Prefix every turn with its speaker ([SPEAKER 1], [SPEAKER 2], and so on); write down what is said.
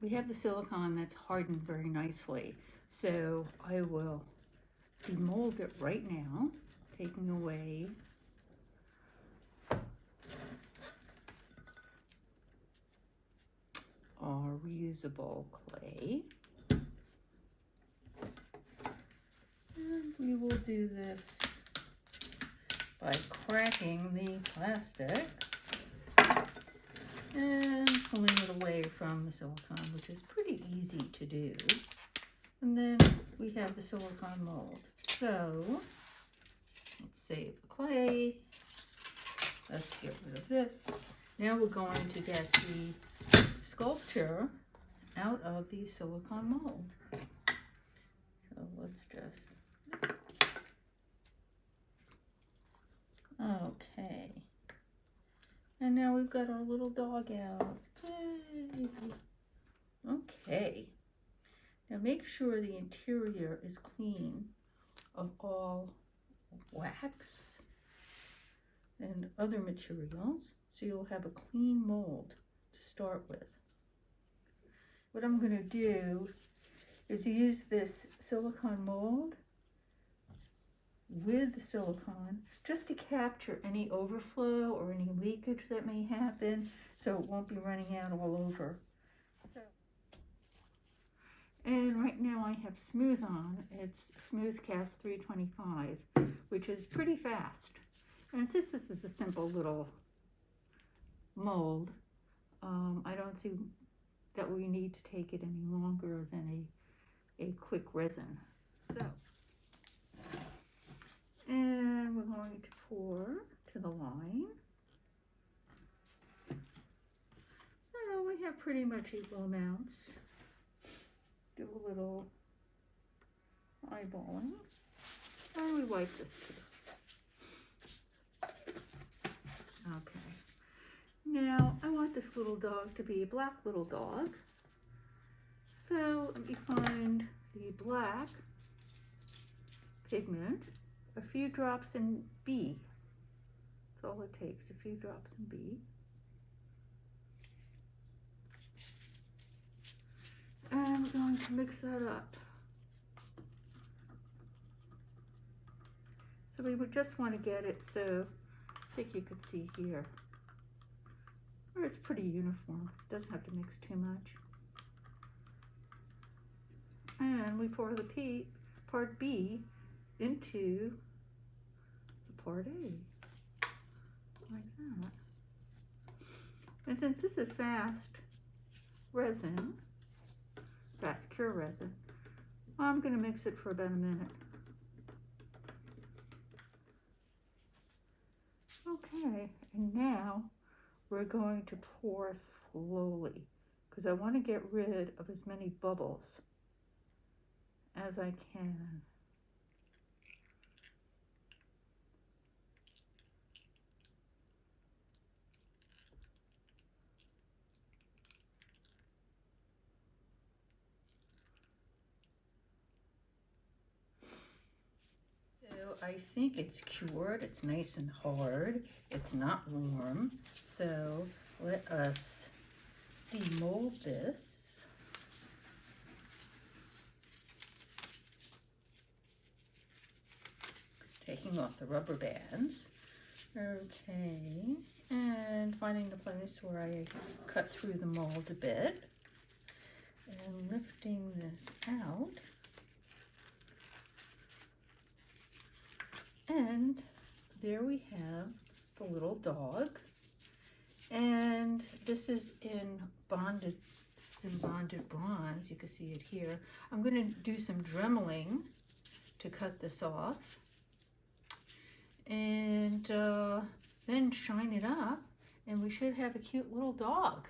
[SPEAKER 1] we have the silicone that's hardened very nicely. So I will demold it right now, taking away our reusable clay. And we will do this by cracking the plastic and pulling it away from the silicone, which is pretty easy to do. And then we have the silicone mold. So let's save the clay. Let's get rid of this. Now we're going to get the sculpture out of the silicone mold. So let's just, okay. And now we've got our little dog out. Yay. Okay. Now make sure the interior is clean of all wax and other materials, so you'll have a clean mold to start with. What I'm going to do is use this silicone mold with the silicone just to capture any overflow or any leakage that may happen, so it won't be running out all over. And right now I have Smooth on. It's Smooth Cast 325, which is pretty fast. And since this is a simple little mold, I don't see that we need to take it any longer than a quick resin. So, and we're going to pour to the line. So we have pretty much equal amounts. Do a little eyeballing, and we wipe this too. Okay. Now I want this little dog to be a black little dog. So let me find the black pigment, a few drops in B. That's all it takes, a few drops in B. And we're going to mix that up. So we would just want to get it so, I think you could see here, where it's pretty uniform. It doesn't have to mix too much. And we pour the part B into the part A, like that. And since this is fast resin, fast cure resin, I'm going to mix it for about a minute. Okay, and now we're going to pour slowly because I want to get rid of as many bubbles as I can. I think it's cured. It's nice and hard. It's not warm. So let us demold this. Taking off the rubber bands. Okay, and finding the place where I cut through the mold a bit. And lifting this out. And there we have the little dog. And this is in bonded bronze. You can see it here. I'm going to do some dremeling to cut this off. And then shine it up. And we should have a cute little dog.